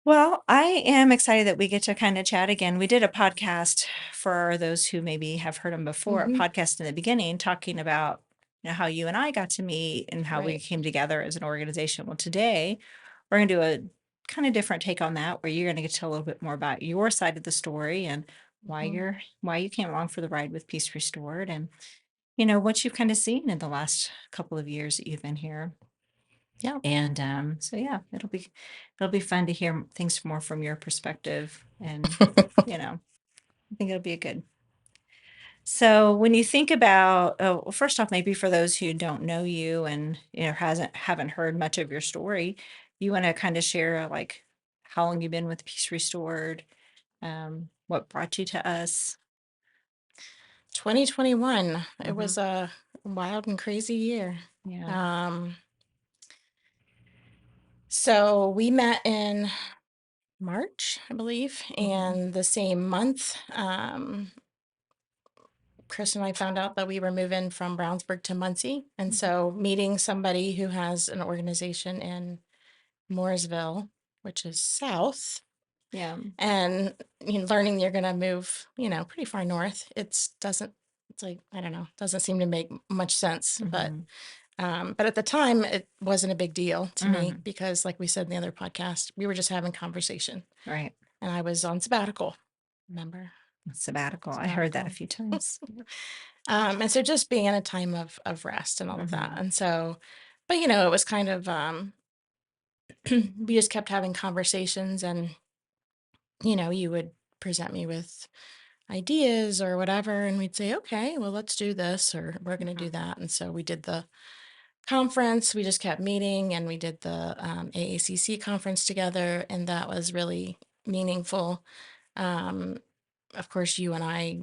Well, I am excited that we get to kind of chat again. We did a podcast for those who maybe have heard him before, a Hmm. podcast in the beginning talking about how you and I got to meet and how we Right. came together as an organization. Well, today we're going to do a kind of different take on that, where you're going to get to tell a little bit more about your side of the story and Hmm. why you came along for the ride with Peace Restored, and what you've kind of seen in the last couple of years that you've been here. Yeah. And so yeah, it'll be fun to hear things more from your perspective, and I think it'll be a good. So when you think about, well, first off, maybe for those who don't know you and hasn't haven't heard much of your story, you want to kind of share like how long you've been with Peace Restored, what brought you to us. 2021. It Hmm. was a wild and crazy year. Yeah. Um, so we met in March, I believe, Hmm. and the same month, Chris and I found out that we were moving from Brownsburg to Muncie. And so meeting somebody who has an organization in Mooresville, which is south, Yeah. and learning you're going to move, pretty far north, it's like, I don't know, doesn't seem to make much sense. But Hmm. but at the time, it wasn't a big deal to me Hmm. because, like we said in the other podcast, we were just having conversation, Right. and I was on sabbatical. Remember, Sabbatical. I heard that a sabbatical. few times. And so just being in a time of rest and all of that, Hmm. and so, but it was kind of we just kept having conversations, and you would present me with ideas or whatever, and we'd say, okay, well, let's do this, or we're going to do that. And so we did the conference. We just kept meeting, and we did the AACC conference together, and that was really meaningful. um, of course, you and I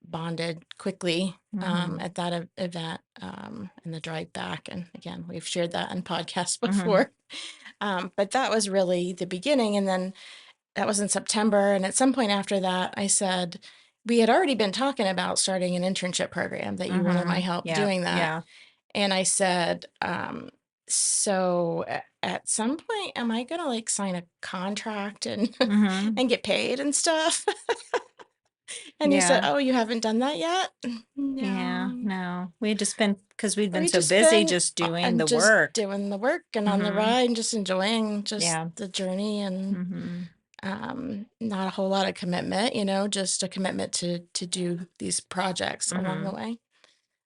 bonded quickly Hmm. at that event, and the drive back, and again, we've shared that in podcasts Hmm. before. But that was really the beginning, and then that was in September. And at some point after that, I said, we had already been talking about starting an internship program, that you wanted my Mhm. help Yeah, doing that. yeah. And I said, so at some point, am I going to like sign a contract and, Mhm. and get paid and stuff? And you said, Yeah. oh, you haven't done that yet? Yeah, No. no. We had just been, because 'cause we'd been We so just busy been just doing and the just work. doing the work and on the Mhm. ride and just enjoying just Yeah. the journey, and Mhm. not a whole lot of commitment, just a commitment to do these projects along the Mhm. way.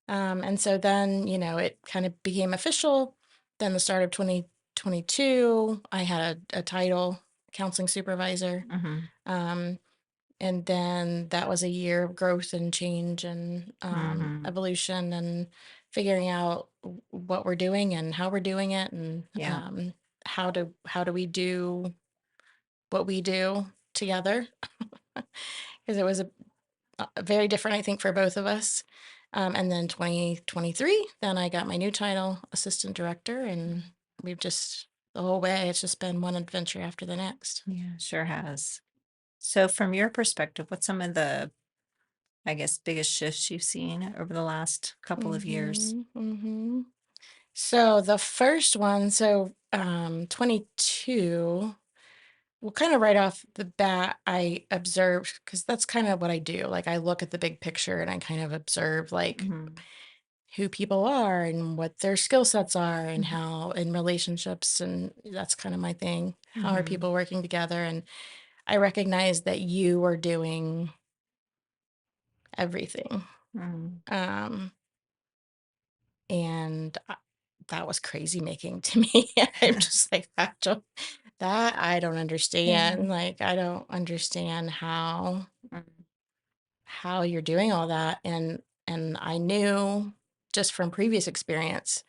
And so then, it kind of became official. Then the start of 2022, I had a title, counseling supervisor. Mhm. Um, and then that was a year of growth and change and Mhm. evolution, and figuring out what we're doing and how we're doing it, and Yeah. how do we do what we do together. Because it was a very different, I think, for both of us. And then 2023, then I got my new title, assistant director, and we've just the whole way, it's just been one adventure after the next. Yeah, sure has. So from your perspective, what's some of the, I guess, biggest shifts you've seen over the last couple of years? Hmm. So the first one, 22, well, kind of right off the bat, I observed, because that's kind of what I do. Like, I look at the big picture and I kind of observe, like, Mhm. who people are and what their skill sets are, and Mhm. how in relationships, and that's kind of my thing. How are Mhm. people working together? And I recognize that you are doing everything. Mhm. Um, and that was crazy making to me. I'm just like, that I don't Yeah. understand. Like, I don't understand Mhm. how you're doing all that. And I knew just from previous experience,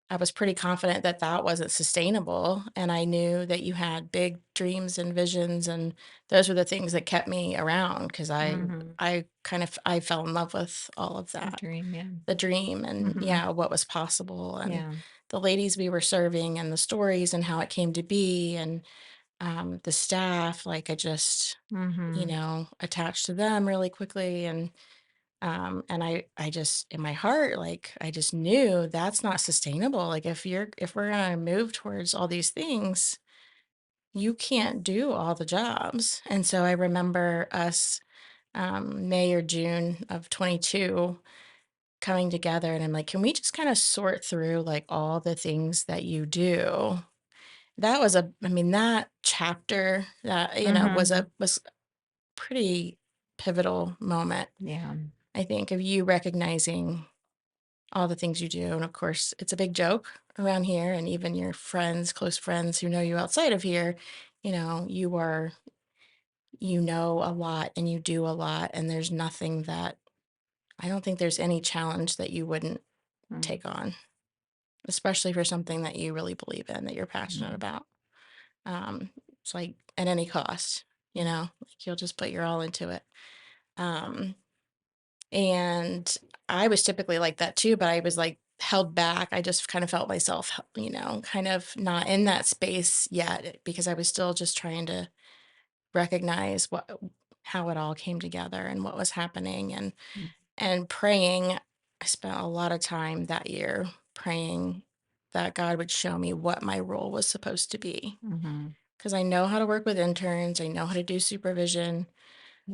I was pretty confident that that wasn't sustainable, and I knew that you had big dreams and visions, and those were the things that kept me around, because Mhm. I fell in love with all of The that, dream, yeah. the dream, and Mhm. yeah, what was possible, and Yeah. the ladies we were serving, and the stories, and how it came to be, and the staff. Like, I just Mhm. attached to them really quickly, and I just, in my heart, like, I just knew that's not sustainable. Like, if we're gonna move towards all these things, you can't do all the jobs. And so I remember us, May or June of 22 coming together, and I'm like, can we just kind of sort through like all the things that you do? That was I mean, that chapter that, Mm-hmm. was pretty pivotal moment, Yeah. I think, of you recognizing all the things you do. And of course, it's a big joke around here, and even your friends, close friends who know you outside of here, you know a lot and you do a lot, and there's nothing that I don't think there's any challenge that you wouldn't take on, especially for something that you really believe in, that you're passionate Mm-hmm. about. Um, it's like at any cost, like you'll just put your all into it. Um, and I was typically like that too, but I was like held back. I just kind of felt myself, kind of not in that space yet because I was still just trying to recognize how it all came together and what was happening and praying. I spent a lot of time that year praying that God would show me what my role was supposed to be. Mm-hmm. Because I know how to work with interns, I know how to do supervision,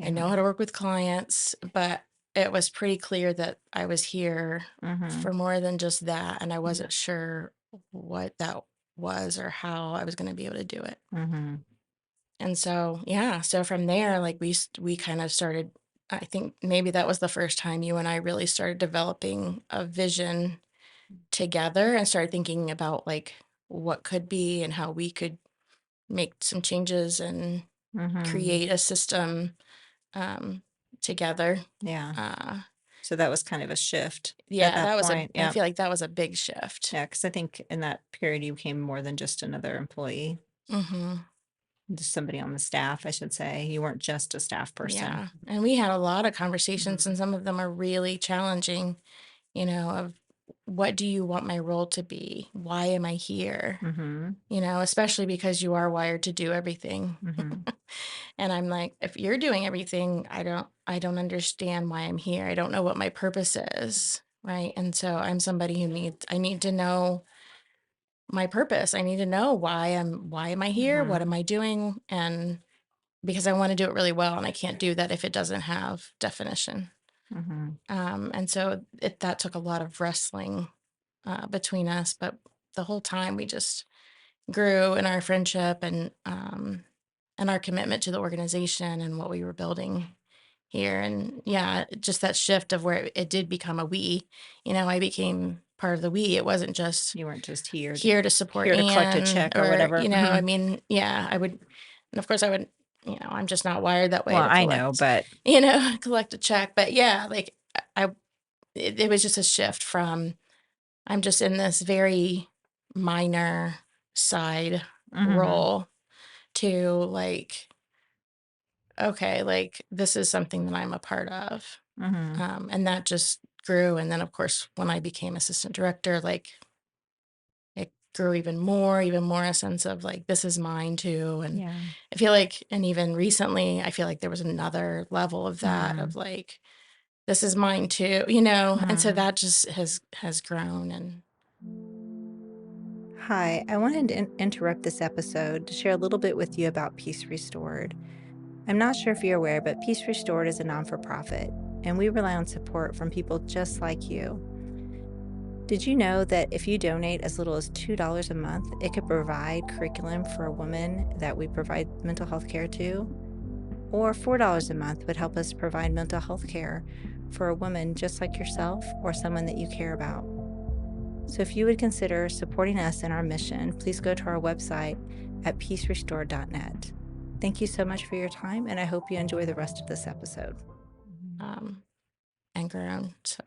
I Yeah. know how to work with clients, but it was pretty clear that I was here Mm-hmm. for more than just that. And I Yeah. wasn't sure what that was or how I was going to be able to do it. Mm-hmm. And so, yeah, so from there, like we kind of started, I think maybe that was the first time you and I really started developing a vision together and started thinking about like what could be and how we could make some changes and Mm-hmm. create a system um, together. Yeah. Uh, So that was kind of a shift at yeah, that point. I Yeah. feel like that was a big shift. Yeah. Because I think in that period you became more than just another employee, Hmm. just somebody on the staff, I should say. You weren't just a staff person. Yeah. And we had a lot of conversations, Mhm. and some of them are really challenging, of what do you want my role to be? Why am I here? Mhm. Especially because you are wired to do everything. Mhm. And I'm like, if you're doing everything, I don't understand why I'm here. I don't know what my purpose is, right? And so I'm somebody I need to know my purpose. I need to know why am I here? What am Mhm. I doing? And because I want to do it really well, and I can't do that if it doesn't have definition. Mhm. And so that took a lot of wrestling between us, but the whole time we just grew in our friendship and our commitment to the organization and what we were building here. And yeah, just that shift of where it did become a we. I became part of the we. It wasn't just You weren't just here to here to support collect a Anne, check or or whatever. I Mhm. mean, yeah, I would, and of course I would, I'm just not wired that way Well, to I know, collect, but collect a check. But yeah, like I, it was just a shift from I'm just in this very minor side mhm. role to like, okay, like this is something that I'm a part of. Mhm. And that just grew. And then, of course, when I became assistant director, like it grew even more a sense of like, this is mine too. And Yeah. I feel like, and even recently, I feel like there was another level of that, of Mhm. like, this is mine too, and so Mhm. that just has grown. And Hi, I wanted to interrupt this episode to share a little bit with you about Peace Restored. I'm not sure if you're aware, but Peace Restored is a non for profit, and we rely on support from people just like you. Did you know that if you donate as little as $2 a month, it could provide curriculum for a woman that we provide mental health care to? Or $4 a month would help us provide mental health care for a woman just like yourself or someone that you care about. So if you would consider supporting us in our mission, please go to our website at peacerestored.net. Thank you so much for your time, and I hope you enjoy the rest of this episode. um and grown. So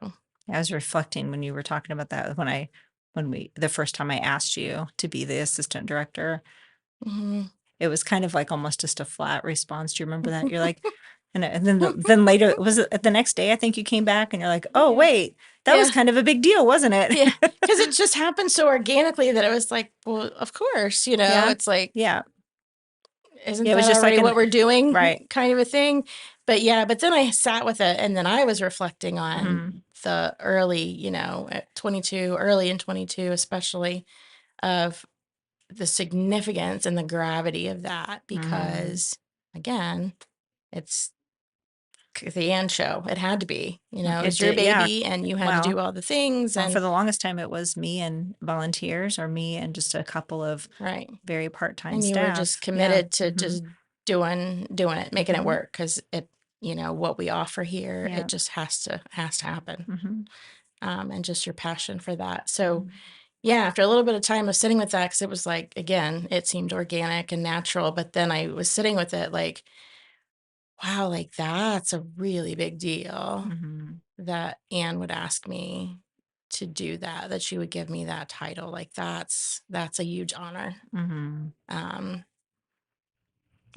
I was reflecting when you were talking about that the first time I asked you to be the assistant director, mhm. it was kind of like almost just a flat response. Do you remember that? You're like, and then later was it the next day? I think you came back and you're like, oh Yeah. wait, that was Yeah. kind of a big deal, wasn't it? Yeah. Because it just happened so organically that it was like, well, of course, Yeah, it's like, yeah, isn't yeah. It was that just like already an what we're doing, right. kind of a thing? But yeah, but then I sat with it, and then I was reflecting on Mhm. the early, at 22, early in 22, especially, of the significance and the gravity of that Mhm. because, again, it's the Ann show. It had to be, it It was your did, yeah. baby and you had to Well, do all the things for and the longest time, it was me and volunteers, or me and just a couple of right. very part-time And you were just staff. Yeah. committed to Mhm. just doing it, making it Mhm. work because it, what we offer here, Yeah. it just has to happen. Mhm. And just your passion for that. So Mhm. yeah, after a little bit of time of sitting with that, because it was like, again, it seemed organic and natural, but then I was sitting with it like, wow, like that's a really big deal Mhm. that Anne would ask me to do that, that she would give me that title. Like that's a huge honor. Mhm. Um,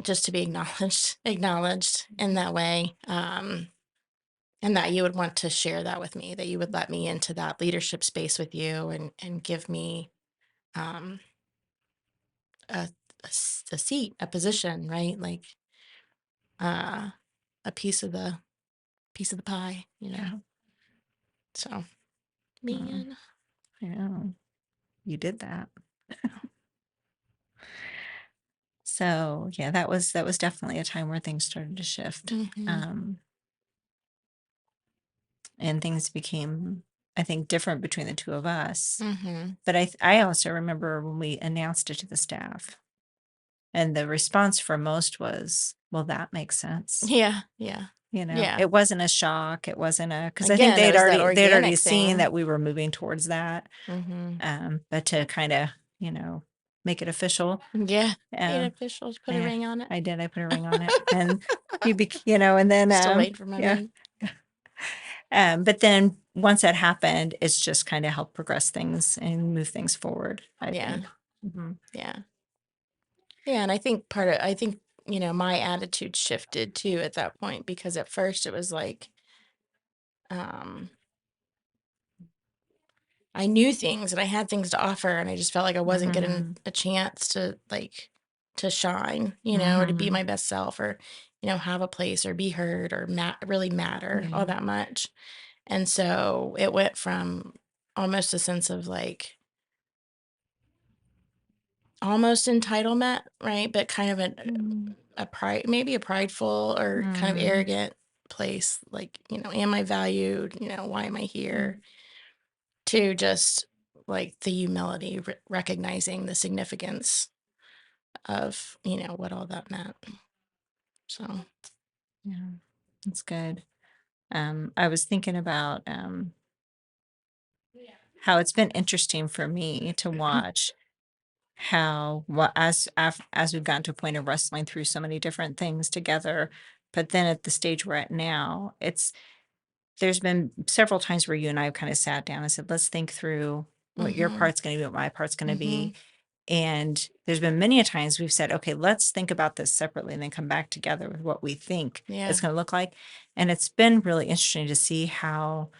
just to be acknowledged in that way. And that you would want to share that with me, that you would let me into that leadership space with you and give me um a, a seat, a position, right? Like uh a piece of the pie, Yeah. So Mm. man. I know. You did that. So, yeah, that was definitely a time where things started to shift. Hmm. Um, and things became, I think, different between the two of us. Hmm. But I also remember when we announced it to the staff, and the response from most was, "Well, that makes sense." Yeah, yeah, yeah. It wasn't a shock. It wasn't a, because I think Again, it was that they'd already organic seen thing. that we were moving towards that. Hmm. But to kind of, make it official. Yeah, made Um, it official. Put a yeah, ring on it. I did. I put a ring on it, and and then, Still waiting for my yeah. ring. But then once that happened, it's just kind of helped progress things and move things forward, I Yeah, think. Mhm. yeah, yeah. And I think my attitude shifted too at that point because at first it was like, um, I knew things and I had things to offer, and I just felt like I wasn't getting Mhm. a chance to shine, or to be Mhm. my best self, or have a place, or be heard, or really matter all Yeah. that much. And so it went from almost a sense of like almost entitlement, right? But kind of Mhm. a pride, maybe a prideful or kind of Mhm. arrogant place. Like, am I valued? Why am I here? Mhm. To just like the humility, recognizing the significance of, what all that meant. So, Yeah, that's good. I was thinking about, how it's been interesting for me to watch how, as we've gotten to a point of wrestling through so many different things together, but then at the stage we're at now, there's been several times where you and I have kind of sat down and said, let's think through what your hmm, part's going to be, what my part's going to hmm, be. And there's been many a times we've said, okay, let's think about this separately and then come back together with what we think yeah, it's going to look like. And it's been really interesting to see how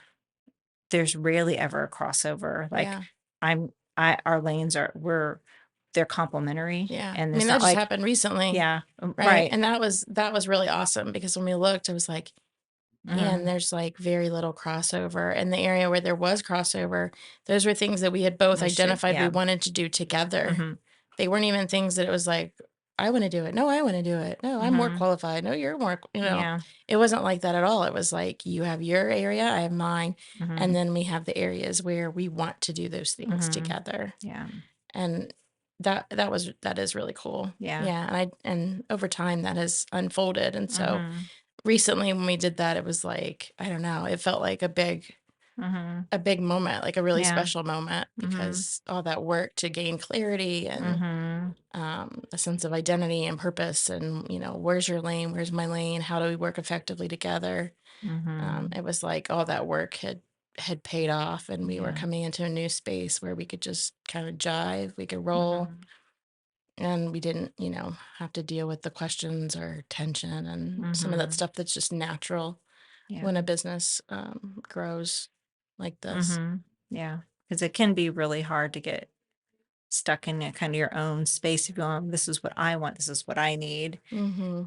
there's rarely ever a crossover. Like, yeah, our lanes they're complementary, yeah. and I mean, it's that not just like, happened recently, yeah, right? right. And that was really awesome because when we looked, it was like, and Mhm. there's like very little crossover. In the area where there was crossover, those were things that we had both We should, identified we yeah. wanted to do together. Mhm. They weren't even things that it was like, I want to do it. No, I want to do it. No, I'm more Mhm. qualified. No, you're more, Yeah. it wasn't like that at all. It was like, you have your area, I have mine. And Mhm. then we have the areas where we want to do those things Mhm. together. Yeah. And that is really cool. Yeah. Yeah. And over time that has unfolded. And so Mhm. recently when we did that, it was like, I don't know, it felt like Mhm. a big moment, like a really Yeah. special moment Mhm. because all that work to gain clarity and Mhm. a sense of identity and purpose and where's your lane, where's my lane, how do we work effectively together. Mhm. It was like all that work had paid off and we were Yeah. coming into a new space where we could just kind of jive, we could roll, Mhm. and we didn't have to deal with the questions or tension and some of that Mhm. stuff that's just natural Yeah. when a business grows like this. Mhm. Yeah. Because it can be really hard to get stuck in a kind of your own space if you want, this is what I want, this is what I need. Hmm.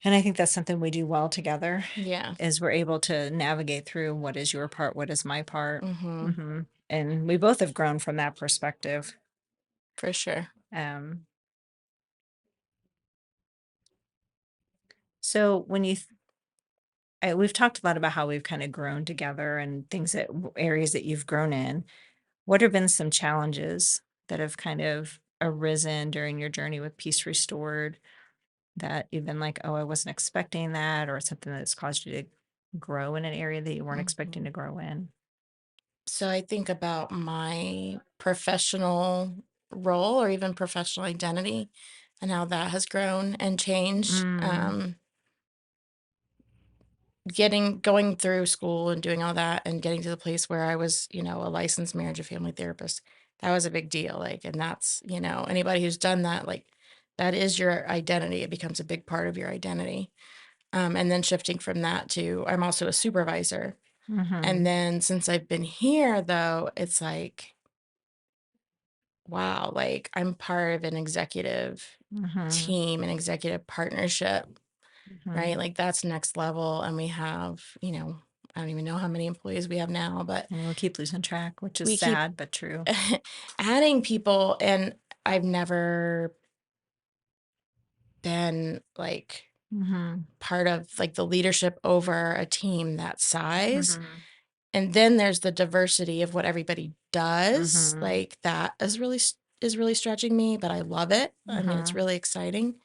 And I think that's something we do well together, Yeah. is we're able to navigate through what is your part, what is my part. Hmm. Mhm. And we both have grown from that perspective. For sure. Um, so when we've talked a lot about how we've kind of grown together and things that areas that you've grown in. What have been some challenges that have kind of arisen during your journey with Peace Restored that you've been like, oh, I wasn't expecting that, or something that's caused you to grow in an area that you weren't expecting Mhm. to grow in? So I think about my professional role or even professional identity and how that has grown and changed. Mm, Going through school and doing all that and getting to the place where I was, a licensed marriage and family therapist, that was a big deal. Like, and that's, anybody who's done that, like, that is your identity. It becomes a big part of your identity. And then shifting from that to, I'm also a supervisor. And mhm, then since I've been here, though, it's like, wow, like I'm part of an executive mhm, team, an executive partnership, mhm. right? Like that's next level. And we have, I don't even know how many employees we have now, but And we'll keep losing track, which is we keep sad but true. adding people. And I've never been like Mhm, part of like the leadership over a team that size. mhm, And then there's the diversity of what everybody does. mhm, Like that is really stretching me, but I love it. I mean, it's mhm, really exciting.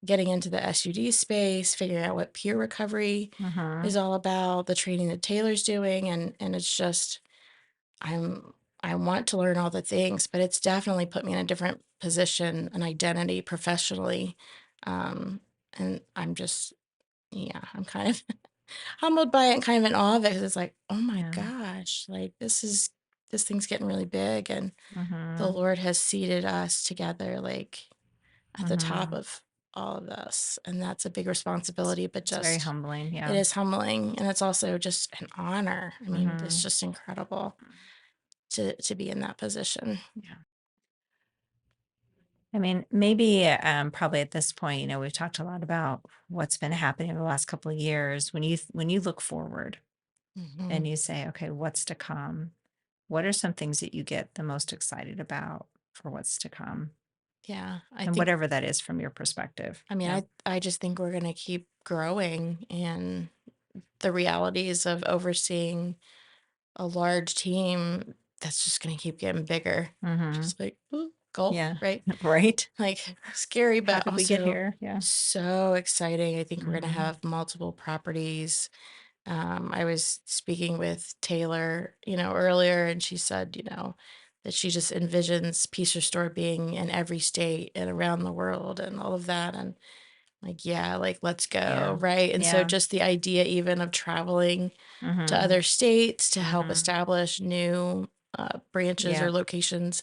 Getting into the SUD space, figuring out what peer recovery mhm. is all about, the training that Taylor's doing, and it's just I'm I want to learn all the things, but it's definitely put me in a different position, an identity professionally. Um, and I'm just yeah, I'm kind of humbled by it and kind of in awe of it because it's like, oh my Yeah. gosh, like this thing's getting really big and the Mhm, Lord has seated us together like at the top mhm. of all of this. And that's a big responsibility, but It's very just humbling, it yeah. is humbling and it's also just an honor. I mean, it's Mhm. just incredible to be in that position. Yeah. I mean, maybe, probably at this point, we've talked a lot about what's been happening over the last couple of years. When you look forward Hmm. and you say, okay, what's to come? What are some things that you get the most excited about for what's to come? Yeah, And whatever that is from your perspective. I mean, Yeah. I just think we're going to keep growing and the realities of overseeing a large team that's just going to keep getting bigger. Mhm. Just like, ooh, gulp, Yeah. right? Right? Like scary, How but did we get also here? Yeah. so exciting. I think we're going to Mhm. have multiple properties. I was speaking with Taylor, earlier, and she said, that she just envisions Peace Restored being in every state and around the world and all of that. And like, yeah, like, let's Yeah. go. Right. And so Yeah. just the idea even of traveling to Mhm. other states to help Mhm. establish new branches Yeah. or locations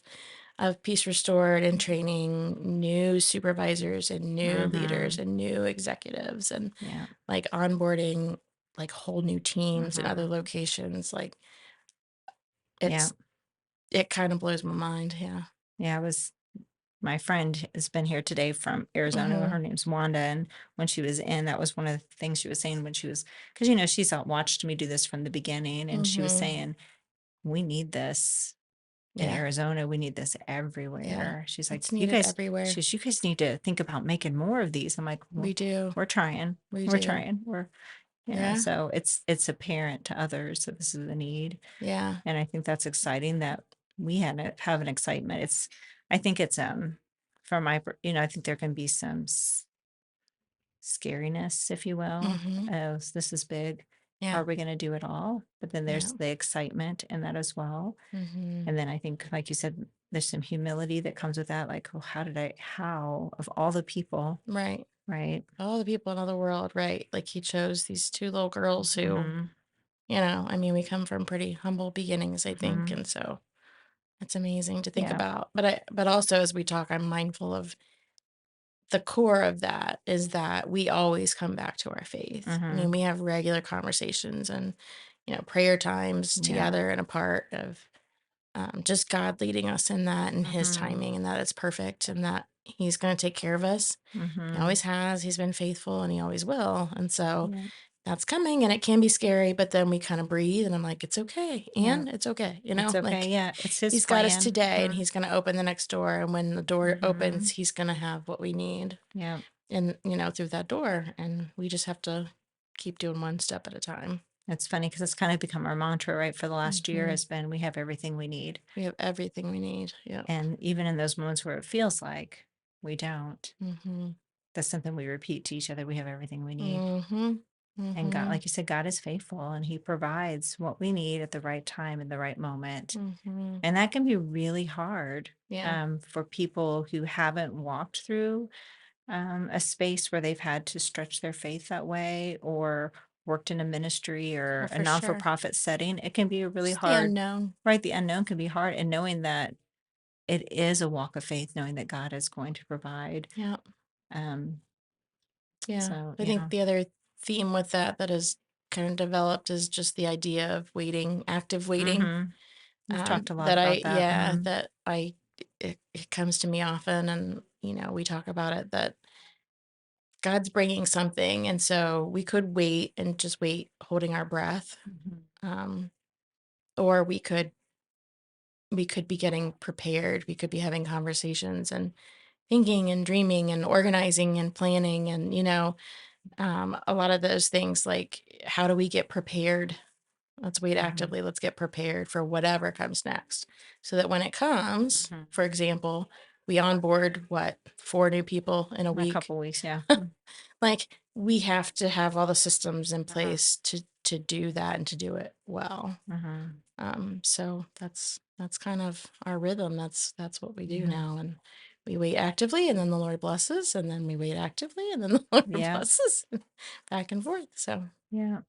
of Peace Restored and training new supervisors and new leaders Mhm. and new executives and Yeah. like onboarding like whole new teams in other Mhm. locations. Like Yeah. it's it kind of blows my mind. Yeah. Yeah, I was my friend has been here today from Arizona. Mm-hmm. Her name's Wanda, and when she was in, that was one of the things she was saying when she was, because she's watched me do this from the beginning, and she was Mm-hmm. saying, "We need this in Yeah. Arizona. We need this Yeah. everywhere." She's like, It's "You needed guys," everywhere. "You guys need to think about making more of these." I'm like, We "Well, do. we're trying, We we're do. trying, Yeah. So it's apparent to others that this is the need, Yeah. and I think that's exciting that we had have an excitement. I think it's from I think there can be some scariness, if you will. Mm-hmm. Oh, this is big. How Yeah. are we going to do it all? But then Yeah. there's the excitement in that as well. Mm-hmm. And then I think, like you said, there's some humility that comes with that. Like, well, how of all the people, Right. right? All the people in the world, right? Like he chose these two little girls who, Hmm. I mean, we come from pretty humble beginnings, I think. Hmm. And so it's amazing to think Yeah. about. But also as we talk, I'm mindful of the core of that is that we always come back to our faith. I mean, Hmm. we have regular conversations and, prayer times Yeah. together and a part of just God leading us in that and his Hmm. timing and that it's perfect and that he's going to take care of us. He Hmm. always has. He's been faithful and he always will. And so Yeah. that's coming and it can be scary, but then we kind of breathe and I'm like, it's okay. Yeah. And it's okay. It's okay. Like Yeah. It's his he's got us plan. today and he's going to open the next door. And when the door Mm-hmm. opens, he's going to have what we need Yeah. and, through that door. And we just have to keep doing one step at a time. It's funny because it's kind of become our mantra, right? For the last year Hmm. has been, we have everything we need. We have everything we need. Yeah. And even in those moments where it feels like we don't, Mm-hmm. that's something we repeat to each other. We have everything we need. Mm-hmm. And God, Mm-hmm. like you said, God is faithful and he provides what we need at the right time in the right moment. Mm-hmm. And that can be really hard Yeah. for people who haven't walked through a space where they've had to stretch their faith that way or worked in a ministry Oh, or a for non for sure. profit setting. It can be a really Just the hard, unknown. right? The unknown can be hard. And knowing that it is a walk of faith, knowing that God is going to provide. Yeah. Um, Yeah. so, I think yeah. the other theme with that is kind of developed is just the idea of waiting, active waiting. Mm-hmm. We've talked a lot about that. Yeah, Mm-hmm. it comes to me often and, we talk about it that God's bringing something. And so we could wait and just wait holding our breath. Mm-hmm. Um, or we could be getting prepared. We could be having conversations and thinking and dreaming and organizing and planning and, a lot of those things like how do we get prepared. Let's wait Mm-hmm. actively. Let's get prepared for whatever comes next. So that when it comes, Mm-hmm. for example, we onboard what, 4 new people in a A week. couple weeks, yeah. Like we have to have all the systems in Mm-hmm. place to do that and to do it well. Mm-hmm. So that's kind of our rhythm. That's what we do Mm-hmm. now. And we wait actively and then the Lord blesses and then we wait actively and then the Lord Yeah. blesses back and forth. So Yeah.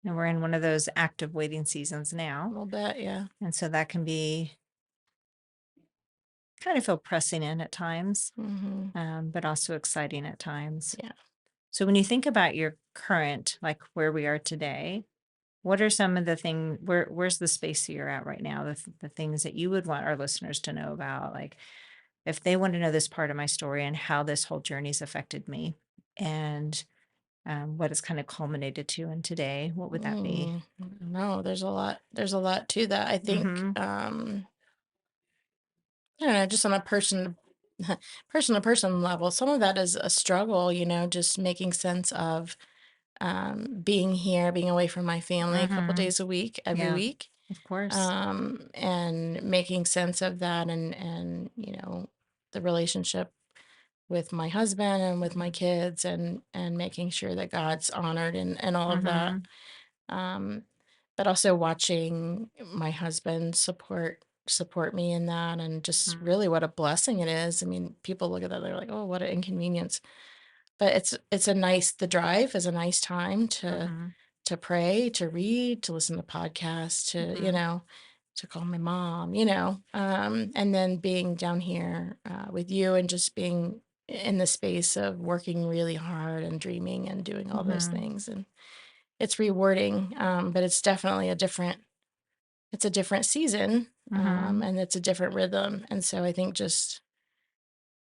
And we're in one of those active waiting seasons a now. little bit, yeah. And so that can be kind of feel pressing in at times, Mm-hmm. but also exciting at times. Yeah. So when you think about your current, like where we are today, what are some of the things, where's the space that you're at right now? The things that you would want our listeners to know about, like if they want to know this part of my story and how this whole journey's affected me and what it's kind of culminated to in today, what would that be? No, there's a lot to that. I think, Mm-hmm. I don't know, just on a person to person level, some of that is a struggle, just making sense of being here, being away from my family a couple Mm-hmm. days a week, every Yeah, week, of course. and making sense of that and the relationship with my husband and with my kids and making sure that God's honored and all of that. Mm-hmm. um, but also watching my husband support me in that and just Mm-hmm. really what a blessing it is. I mean, people look at that, they're like, oh, what an inconvenience. But it's a nice the drive is a nice time Mm-hmm. to pray, to read, to listen to podcasts, Mm-hmm. to call my mom, and then being down here with you and just being in the space of working really hard and dreaming and doing all those Mm-hmm. things. And it's rewarding, but it's a different season, Mm-hmm. and it's a different rhythm. And so I think just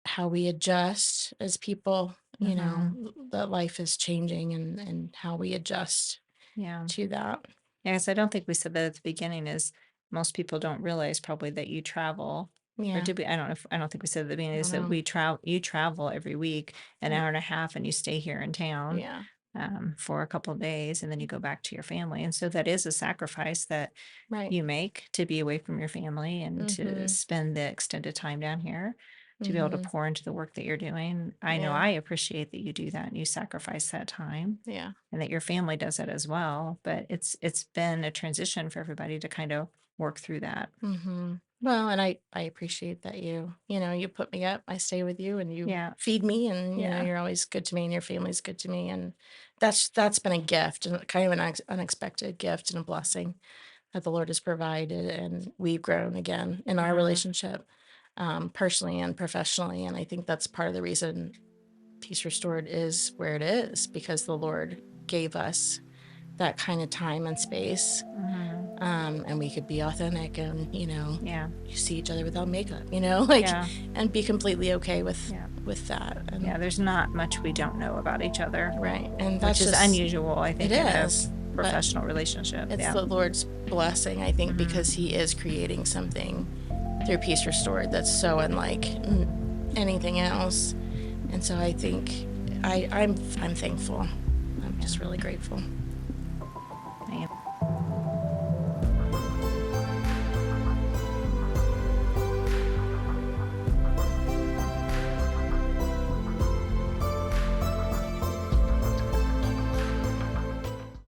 how we adjust as people, Mm-hmm. that life is changing and how we adjust Yeah. to that. Yes, I don't think we said that at the beginning is most people don't realize probably that you travel. Or Yeah, did we? I don't know if I don't think we said at the beginning I is don't that know. you travel every week an Yeah, hour and a half and you stay here in town yeah, for a couple of days and then you go back to your family. And so that is a sacrifice that right. you make to be away from your family and to Mm-hmm. spend the extended time down here to be able to Mm-hmm. pour into the work that you're doing. I know Yeah, I appreciate that you do that and you sacrifice that time yeah. and that your family does it as well. But it's been a transition for everybody to kind of work through that. Mm-hmm. Well, and I appreciate that you put me up, I stay with you, and you Yeah. feed me, and Yeah. you're always good to me, and your family's good to me, and that's been a gift and kind of an unexpected gift and a blessing that the Lord has provided, and we've grown again in our Hmm. relationship, personally and professionally. And I think that's part of the reason Peace Restored is where it is because the Lord gave us that kind of time and space, Hmm. and we could be authentic and, Yeah. you see each other without makeup, like, Yeah. and be completely okay with Yeah. that. And Yeah. There's not much we don't know about each other, right. And that's which is just unusual, I think, it in a is, but professional relationship. it's Yeah. the Lord's blessing, I think, because He is creating something through Peace Restored that's so unlike anything else. And so I think I'm thankful. I'm just really grateful.